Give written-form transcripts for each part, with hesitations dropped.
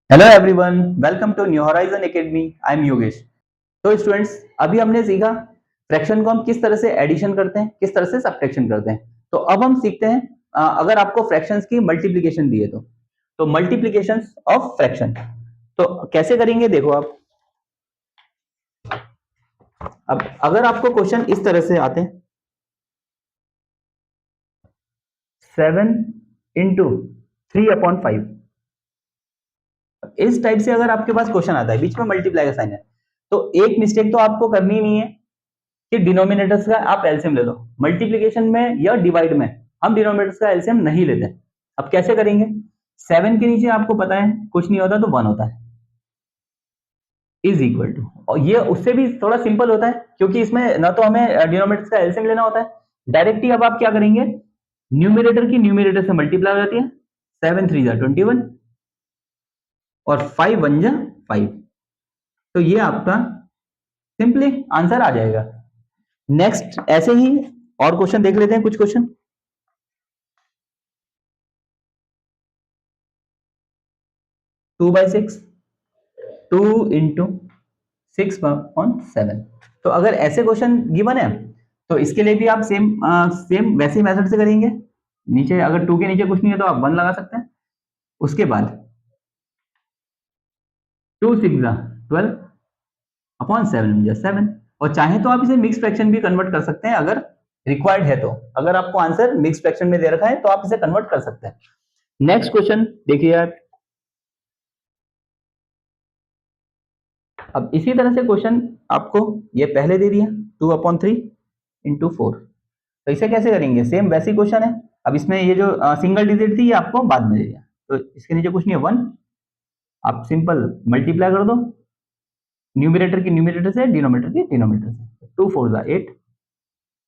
Hello everyone, welcome to new horizon academy. I am Yogesh. तो students, अभी हमने सीखा फ्रैक्शन को हम किस तरह से एडिशन करते हैं, किस तरह से सब्ट्रैक्शन करते हैं। तो अब हम सीखते हैं अगर आपको फ्रैक्शंस की मल्टीप्लिकेशन दी है तो मल्टीप्लिकेशंस ऑफ फ्रैक्शन तो कैसे करेंगे देखो आप। अब अगर आपको क्वेश्चन इस तरह से आते हैं 7 × 3/5, इस टाइप से अगर आपके पास क्वेश्चन आता है बीच में मल्टीप्लाई का साइन है, तो एक मिस्टेक तो आपको करनी नहीं है कि डिनोमिनेटर्स का आप एलसीएम ले लो। मल्टीप्लिकेशन में या डिवाइड में हम डिनोमिनेटर्स का एलसीएम नहीं लेते। अब कैसे करेंगे? 7 के नीचे आपको पता है कुछ नहीं होता तो 1 होता है, इज इक्वल टू, और ये उससे भी थोड़ा सिंपल होता है क्योंकि इसमें ना तो हमें डिनोमिनेटर्स का एलसीएम लेना होता है, डायरेक्ट ही। अब आप क्या करेंगे, न्यूमिनेटर की न्यूमिनेटर से मल्टीप्लाई हो जाती है। 7 3 21 और 5 1 5, तो ये आपका सिंपली आंसर आ जाएगा। नेक्स्ट ऐसे ही और क्वेश्चन देख लेते हैं, कुछ क्वेश्चन। 2/6, 2 × 6/7। तो अगर ऐसे क्वेश्चन गिवन है तो इसके लिए भी आप सेम वैसे ही मेथड से करेंगे। नीचे अगर 2 के नीचे कुछ नहीं है तो आप 1 लगा सकते हैं। उसके बाद 2 6 12/7, और चाहे तो आप इसे मिक्स फ्रैक्शन भी कन्वर्ट कर सकते हैं अगर रिक्वायर्ड है तो। अगर आपको आंसर मिक्स फ्रैक्शन में दे रखा है तो आप इसे कन्वर्ट कर सकते हैं। नेक्स्ट क्वेश्चन देखिए आप। अब इसी तरह से क्वेश्चन आपको ये पहले दे दिया 2/3 × 4, तो इसे कैसे करेंगे? सेम वैसी क्वेश्चन है। अब इसमें ये जो सिंगल डिजिट थी ये आपको बाद में दे दिया, तो इसके नीचे कुछ नहीं है 1, आप सिंपल मल्टीप्लाई कर दो न्यूमिनेटर की न्यूमिनेटर से, डिनोमिनेटर की डिनोमिनेटर से। 2 4 8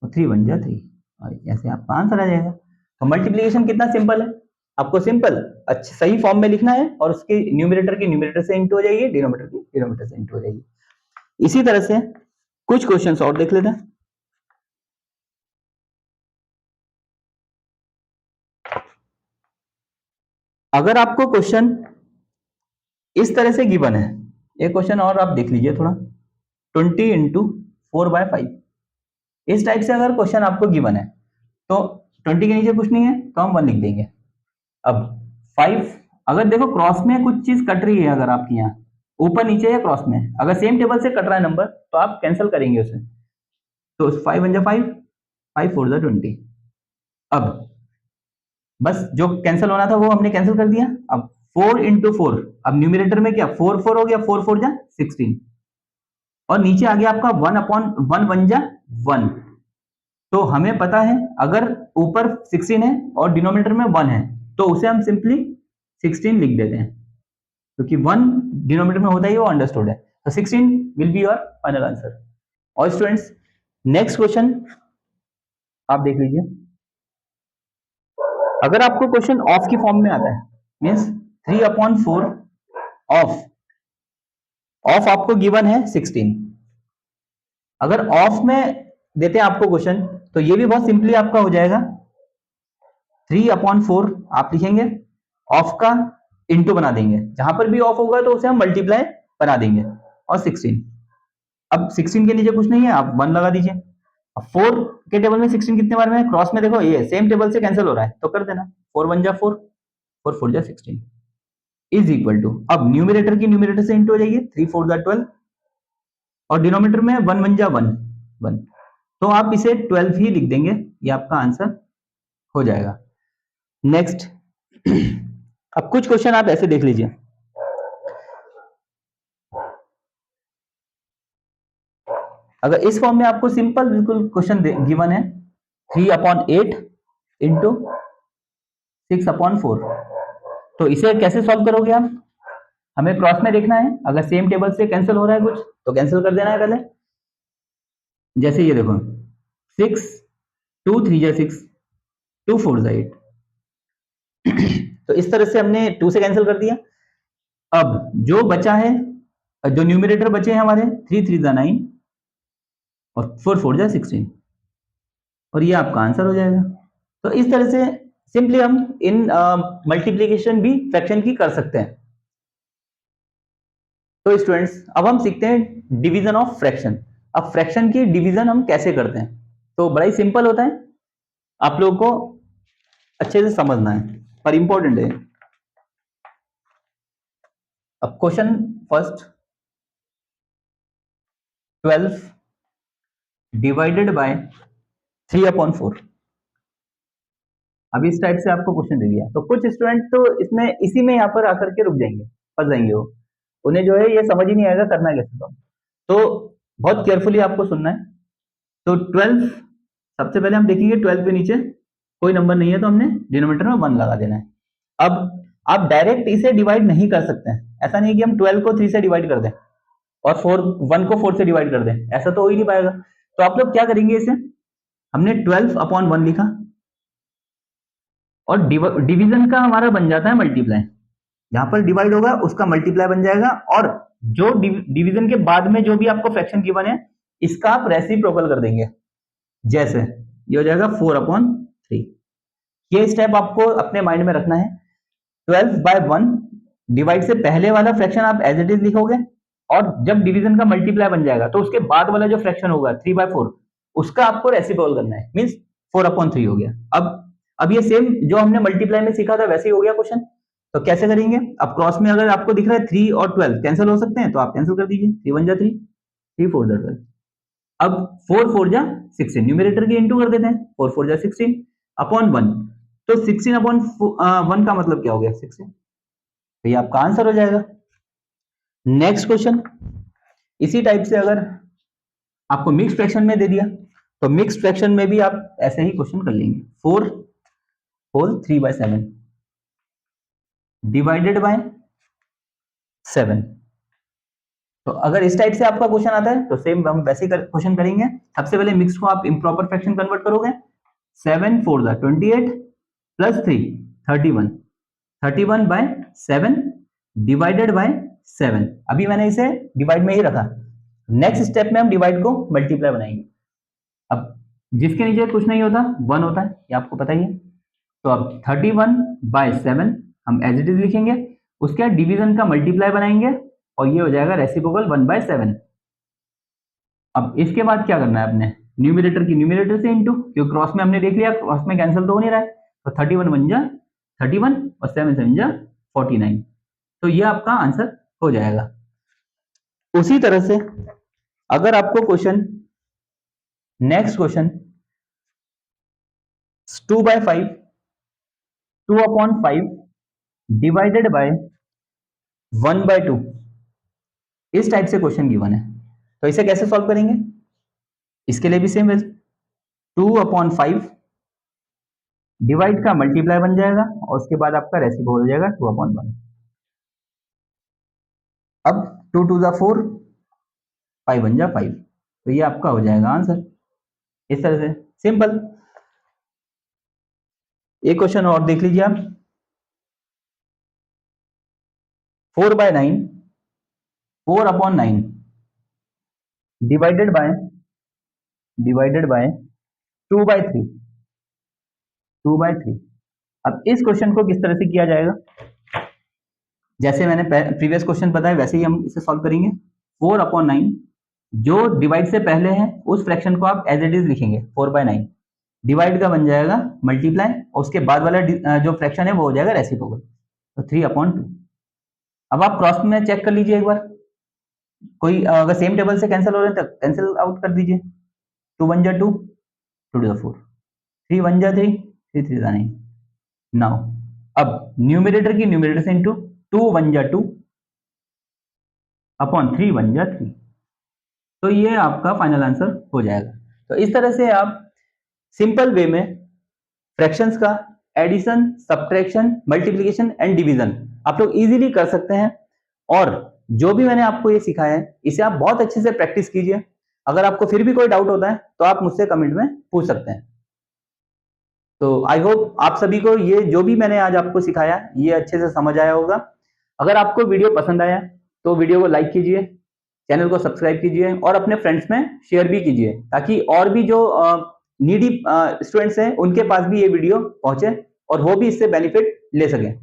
और 3 1 3, और ऐसे आपका आंसर आ जाएगा। तो मल्टीप्लीकेशन कितना सिंपल है, आपको सिंपल अच्छे सही फॉर्म में लिखना है और उसकी न्यूमिनेटर की न्यूमिनेटर से इंटू हो जाएगी, डिनोमिनेटर की डिनोमिनेटर से इंटू हो जाएगी। इसी तरह से कुछ क्वेश्चंस और देख लेते हैं। अगर आपको क्वेश्चन इस तरह से गिवन है, एक क्वेश्चन और आप देख लीजिए थोड़ा, 20 × 4/5, इस टाइप से अगर क्वेश्चन आपको गिवन है तो 20 के नीचे कुछ नहीं है तो हम 1 लिख देंगे। अब 5, अगर देखो क्रॉस में कुछ चीज कट रही है, अगर आपकी यहाँ ऊपर नीचे या क्रॉस में, अगर सेम टेबल से कट रहा है नंबर तो आप कैंसिल करेंगे उसे। तो 5 1 5, 5 4 20। अब बस जो कैंसिल होना था वो हमने कैंसिल कर दिया। अब 4 × 4, अब न्यूमिनेटर में क्या 4 4 हो गया, 4 4 16, और नीचे आ गया आपका 1/1 1 1। तो हमें पता है अगर ऊपर 16 है और डिनोमिनेटर में 1 है तो उसे हम सिंपली 16 लिख देते हैं, क्योंकि 1 डिनोमिनेटर में होता ही वो अंडरस्टूड है। तो 16 will be your final answer. और स्टूडेंट्स, नेक्स्ट क्वेश्चन आप देख लीजिए। अगर आपको क्वेश्चन ऑफ की फॉर्म में आता है, मीन्स 3/4 ऑफ, ऑफ आपको गिवन है 16, अगर ऑफ में देते हैं आपको क्वेश्चन तो ये भी बहुत सिंपली आपका हो जाएगा। 3/4 आप लिखेंगे, ऑफ का इंटू बना देंगे, जहां पर भी ऑफ होगा तो उसे हम मल्टीप्लाई बना देंगे, और 16। अब 16 के नीचे कुछ नहीं है, आप 1 लगा दीजिए। अब 4 के टेबल में 16 कितने बार में है, क्रॉस में देखो ये सेम टेबल से कैंसिल हो रहा है तो कर देना, 4 1 4, 4 4 16 इज इक्वल टू, अब न्यूमिनेटर की न्यूमिनेटर से इंटू हो जाएगी, 3 4 12, और डिनोमिनेटर में 1 1 1 1, तो आप इसे 12 ही लिख देंगे, ये आपका आंसर हो जाएगा। नेक्स्ट, अब कुछ क्वेश्चन आप ऐसे देख लीजिए। अगर इस फॉर्म में आपको सिंपल बिल्कुल क्वेश्चन गिवन है 3/8 इंटू 6/4, तो इसे कैसे सॉल्व करोगे आप? हमें क्रॉस में देखना है, अगर सेम टेबल से कैंसिल हो रहा है कुछ तो कैंसिल कर देना है पहले। जैसे ये देखो 6 2 3 6, 2 4 8, तो इस तरह से हमने 2 से कैंसिल कर दिया। अब जो बचा है, जो न्यूमिनेटर बचे हैं हमारे, 3 3 9 और 4 4 16, और ये आपका आंसर हो जाएगा। तो इस तरह से सिंपली हम इन मल्टीप्लीकेशन भी फ्रैक्शन की कर सकते हैं। तो स्टूडेंट्स अब हम सीखते हैं डिवीजन ऑफ फ्रैक्शन। अब फ्रैक्शन की डिवीजन हम कैसे करते हैं, तो बड़ा ही सिंपल होता है, आप लोगों को अच्छे से समझना है पर इंपॉर्टेंट है। अब क्वेश्चन फर्स्ट, 12 डिवाइडेड बाय 3/4। अब इस टाइप से आपको क्वेश्चन दे दिया, तो कुछ स्टूडेंट तो इसमें इसी में यहाँ पर आकर के रुक जाएंगे, फंस जाएंगे, वो उन्हें जो है ये समझ ही नहीं आएगा करना कैसे। तो बहुत केयरफुली आपको सुनना है। तो 12, सबसे पहले हम देखेंगे 12 के नीचे कोई नंबर नहीं है तो हमने डिनोमिनेटर में 1 लगा देना है। अब आप डायरेक्ट इसे डिवाइड नहीं कर सकते हैं, ऐसा नहीं कि हम 12 को 3 से डिवाइड कर दें और 1 को 4 से डिवाइड कर दें, ऐसा तो हो ही नहीं पाएगा। तो आप लोग क्या करेंगे, इसे हमने 12/1 लिखा और डिवीजन का हमारा बन जाता है मल्टीप्लाई, जहां पर डिवाइड होगा उसका मल्टीप्लाई बन जाएगा, और जो डिवीजन के बाद में जो भी आपको फ्रैक्शन गिवन है इसका आप रेसिप्रोकल कर देंगे। जैसे ये हो जाएगा 4/3। ये स्टेप आपको अपने माइंड में रखना है। 12/1 डिवाइड से पहले वाला फ्रैक्शन आप एज इट इज लिखोगे, और जब डिवीजन का मल्टीप्लाई बन जाएगा तो उसके बाद वाला जो फ्रैक्शन होगा 3/4 उसका आपको रेसिप्रोकल करना है, मींस 4/3 हो गया। अब ये सेम जो हमने मल्टीप्लाई में सीखा था वैसे ही हो गया क्वेश्चन। तो कैसे करेंगे, अब क्रॉस में अगर आपको दिख रहा है 3 और 12 कैंसिल हो सकते हैं तो आप कैंसिल कर दीजिए, 3 1 जा 3, 3 4 जा 12। अब 4 4 जा 16, न्यूमरेटर के इनटू कर देते हैं, 4 4 जा 16 अपॉन 1। तो 16/1 का मतलब क्या हो गया, 16। तो ये आपका आंसर हो जाएगा। नेक्स्ट क्वेश्चन, इसी टाइप से अगर आपको मिक्स फ्रैक्शन में दे दिया तो मिक्स फ्रैक्शन में भी आप ऐसे ही क्वेश्चन कर लेंगे। 4 होल 3/7 डिवाइडेड बाय 7। तो अगर इस टाइप से आपका क्वेश्चन आता है तो सेम हम वैसे ही क्वेश्चन करेंगे। सबसे पहले मिक्स को आप इम्प्रॉपर फ्रैक्शन कन्वर्ट करोगे, 7 4 जा 28 प्लस 3 31, 31/7 डिवाइडेड बाय 7। अभी मैंने इसे डिवाइड में ही रखा, नेक्स्ट स्टेप में हम डिवाइड को मल्टीप्लाई बनाएंगे। अब जिसके नीचे कुछ नहीं होता 1 होता है, ये आपको पता ही है। तो अब 31/7 हम एज इट इज लिखेंगे, उसके बाद डिवीजन का मल्टीप्लाई बनाएंगे और ये हो जाएगा रेसिप्रोकल 1/7। अब इसके बाद क्या करना है, अपने न्यूमरेटर की न्यूमरेटर से इंटू, क्योंकि क्रॉस में हमने देख लिया क्रॉस में कैंसिल तो हो नहीं रहा है। तो 31 1 जा 31 और 7 7 जा 49। तो ये आपका आंसर हो जाएगा। उसी तरह से अगर आपको question, next question 2/5 2/5 divided by 1/2, इस टाइप से क्वेश्चन गिवन है। तो इसे कैसे सॉल्व करेंगे, इसके लिए भी सेम है, 2/5 डिवाइड का मल्टीप्लाई बन जाएगा और उसके बाद आपका रेसिप्रोकल हो जाएगा 2/1। अब 2 2 जा 4, 5 1 जा 5, तो ये आपका हो जाएगा आंसर। इस तरह से सिंपल। एक क्वेश्चन और देख लीजिए आप, 4/9 4/9 डिवाइडेड बाय 2/3 2/3। अब इस क्वेश्चन को किस तरह से किया जाएगा, जैसे मैंने प्रीवियस क्वेश्चन बताया वैसे ही हम इसे सॉल्व करेंगे। 4/9 जो डिवाइड से पहले है उस फ्रैक्शन को आप एज इट इज लिखेंगे, 4/9 डिवाइड का बन जाएगा मल्टीप्लाई और उसके बाद वाला जो फ्रैक्शन है वो हो जाएगा रेसिप्रोकल, तो 3/2। अब आप क्रॉस में चेक कर लीजिए एक बार, कोई अगर सेम टेबल से कैंसिल हो रहे हैं तो कैंसिल आउट कर दीजिए। 2 1 जा 2, 2 2 4, 3 1 जा 3, 3 3 जा 9। नाउ अब न्यूमरेटर की न्यूमरेटर से इंटू, 2 1 जा 2 अपॉन 3 1 जा 3। तो ये आपका फाइनल आंसर हो जाएगा। तो इस तरह से आप सिंपल वे में फ्रैक्शंस का addition, subtraction, multiplication and division आप लोग इजीली कर सकते हैं। और जो भी मैंने आपको ये सिखाया है इसे आप बहुत अच्छे से प्रैक्टिस कीजिए। अगर आपको फिर भी कोई डाउट होता है तो आप मुझसे कमेंट में पूछ सकते हैं। तो आई होप आप सभी को ये जो भी मैंने आज आपको सिखाया ये अच्छे से समझ आया होगा। अगर आपको वीडियो पसंद आया तो वीडियो को लाइक कीजिए, चैनल को सब्सक्राइब कीजिए और अपने फ्रेंड्स में शेयर भी कीजिए, ताकि और भी जो नीडी स्टूडेंट्स हैं उनके पास भी ये वीडियो पहुंचे और वो भी इससे बेनिफिट ले सकें।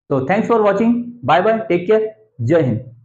तो thanks for watching, bye bye, take care, Jai Hind.